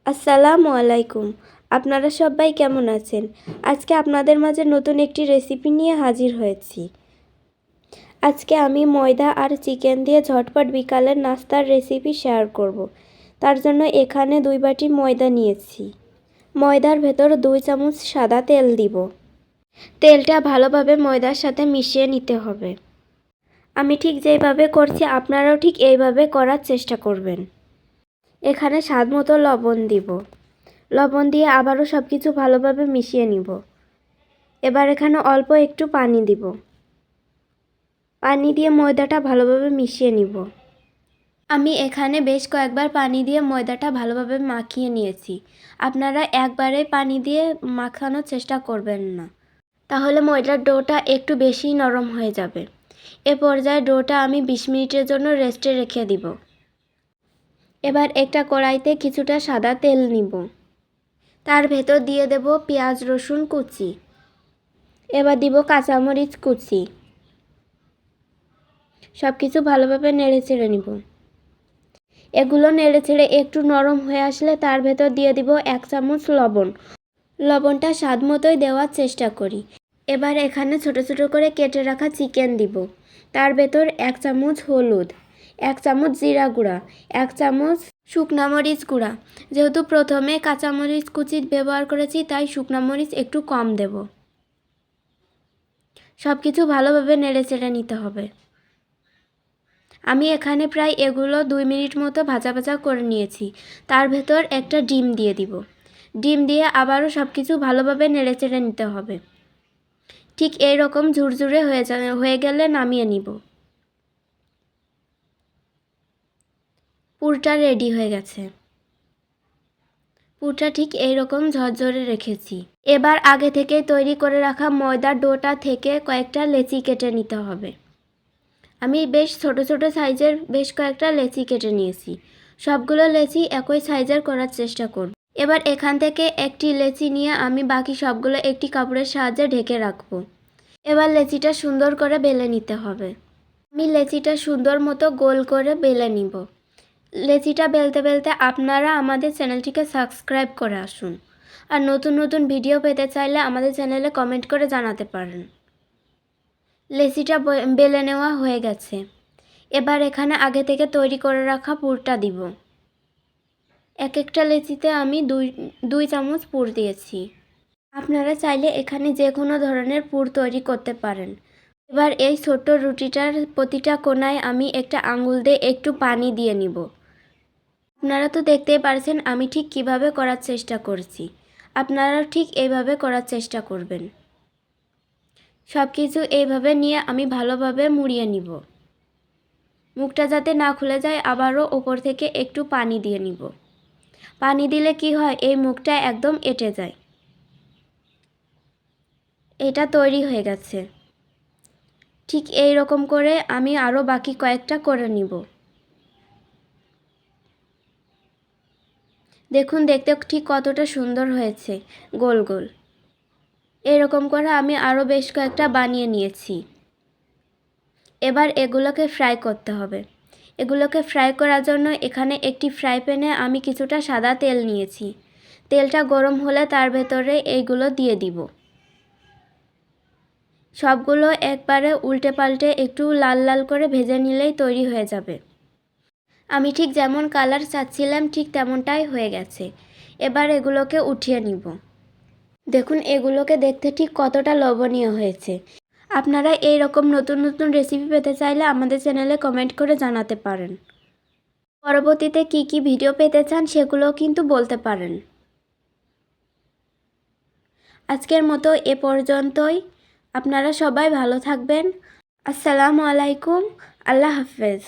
আসসালামু আলাইকুম। আপনারা সবাই কেমন আছেন? আজকে আপনাদের মাঝে নতুন একটি রেসিপি নিয়ে হাজির হয়েছি। আজকে আমি ময়দা আর চিকেন দিয়ে ঝটপট বিকালের নাস্তার রেসিপি শেয়ার করব। তার জন্য এখানে 2 বাটি ময়দা নিয়েছি। ময়দার ভেতর 2 চামচ সাদা তেল দিব। তেলটা ভালোভাবে ময়দার সাথে মিশিয়ে নিতে হবে। আমি ঠিক যেইভাবে করছি আপনারাও ঠিক এইভাবে করার চেষ্টা করবেন। এখানে স্বাদমতো লবণ দিব। লবণ দিয়ে আবারও সব কিছু ভালোভাবে মিশিয়ে নিব। এবার এখানে অল্প একটু পানি দিব। পানি দিয়ে ময়দাটা ভালোভাবে মিশিয়ে নিব। আমি এখানে বেশ কয়েকবার পানি দিয়ে ময়দাটা ভালোভাবে মাখিয়ে নিয়েছি। আপনারা একবারে পানি দিয়ে মাখানোর চেষ্টা করবেন না, তাহলে ময়দার ডোটা একটু বেশি নরম হয়ে যাবে। এ পর্যায়ে ডোটা আমি 20 মিনিটের জন্য রেস্টে রেখে দিব। এবার একটা কড়াইতে কিছুটা সাদা তেল নিব। তার ভেতর দিয়ে দেব পেঁয়াজ রসুন কুচি। এবার দিব কাঁচামরিচ কুচি। সব কিছু ভালোভাবে নেড়ে চেড়ে নিব। এগুলো নেড়ে চেড়ে একটু নরম হয়ে আসলে তার ভেতর দিয়ে দিব 1 চামচ লবণ। লবণটা স্বাদ মতোই দেওয়ার চেষ্টা করি। এবার এখানে ছোট ছোট করে কেটে রাখা চিকেন দিব। তার ভেতর 1 চামচ হলুদ, 1 চামচ জিরা গুঁড়া, 1 চামচ শুকনা মরিচ গুঁড়া। যেহেতু প্রথমে কাঁচামরিচ কুচি ব্যবহার করেছি তাই শুকনা মরিচ একটু কম দেব। সব কিছু ভালোভাবে নেড়ে চেড়ে নিতে হবে। আমি এখানে প্রায় এগুলো 2 মিনিট মতো ভাজা ভাজা করে নিয়েছি। তার ভেতর একটা ডিম দিয়ে দিব। ডিম দিয়ে আবারও সব কিছু ভালোভাবে নেড়ে চেড়ে নিতে হবে। ঠিক এই রকম ঝুরঝুরে হয়ে গেলে নামিয়ে নিব। পুরটা রেডি হয়ে গেছে। পুরটা ঠিক এই রকম ঝরঝরে রেখেছি। এবার আগে থেকে তৈরি করে রাখা ময়দার ডোটা থেকে কয়েকটা লেচি কেটে নিতে হবে। আমি বেশ ছোট ছোট সাইজের বেশ কয়েকটা লেচি কেটে নিয়েছি। সবগুলো লেচি একই সাইজের করার চেষ্টা করব। এবার এখান থেকে একটি লেচি নিয়ে আমি বাকি সবগুলো একটি কাপড়ের সাহায্যে ঢেকে রাখব। এবার লেচিটা সুন্দর করে বেলে নিতে হবে। আমি লেচিটা সুন্দর মতো গোল করে বেলে নিব। লেচিটা বেলতে বেলতে আপনারা আমাদের চ্যানেলটিকে সাবস্ক্রাইব করে আসুন। আর নতুন নতুন ভিডিও পেতে চাইলে আমাদের চ্যানেলে কমেন্ট করে জানাতে পারেন। লেচিটা বেলে নেওয়া হয়ে গেছে। এবার এখানে আগে থেকে তৈরি করে রাখা পুরটা দিব। এক একটা লেচিতে আমি দুই চামচ পুর দিয়েছি। আপনারা চাইলে এখানে যে কোনো ধরনের পুর তৈরি করতে পারেন। এবার এই ছোট্ট রুটিটার প্রতিটা কোণায় আমি একটা আঙুল দিয়ে একটু পানি দিয়ে নিব। আপনারা তো দেখতেই পারছেন আমি ঠিক কিভাবে করার চেষ্টা করছি। আপনারা ঠিক এইভাবে করার চেষ্টা করবেন। সব কিছু এইভাবে নিয়ে আমি ভালোভাবে মুড়িয়ে নিব। মুখটা যাতে না খুলে যায় আবারও উপর থেকে একটু পানি দিয়ে নিব। পানি দিলে কি হয়, এই মুখটা একদম এঁটে যায়। এটা তৈরি হয়ে গেছে। ঠিক এই রকম করে আমি আরও বাকি কয়েকটা করে নিব। দেখুন দেখতে ঠিক কতটা সুন্দর হয়েছে, গোল গোল। এরকম করে আমি আরও বেশ কয়েকটা বানিয়ে নিয়েছি। এবার এগুলোকে ফ্রাই করতে হবে। এগুলোকে ফ্রাই করার জন্য এখানে একটি ফ্রাই প্যানে আমি কিছুটা সাদা তেল নিয়েছি। তেলটা গরম হলে তার ভেতরে এইগুলো দিয়ে দিব। সবগুলো একবারে উল্টে পাল্টে একটু লাল লাল করে ভেজে নিলেই তৈরি হয়ে যাবে। আমি ঠিক যেমন কালার চাচ্ছিলাম ঠিক তেমনটাই হয়ে গেছে। এবার এগুলোকে উঠিয়ে নিব। দেখুন এগুলোকে দেখতে ঠিক কতটা লোভনীয় হয়েছে। আপনারা এই রকম নতুন নতুন রেসিপি পেতে চাইলে আমাদের চ্যানেলে কমেন্ট করে জানাতে পারেন। পরবর্তীতে কি কি ভিডিও পেতে চান সেগুলোও কিন্তু বলতে পারেন। আজকের মতো এ পর্যন্তই। আপনারা সবাই ভালো থাকবেন। আসসালামু আলাইকুম। আল্লাহ হাফেজ।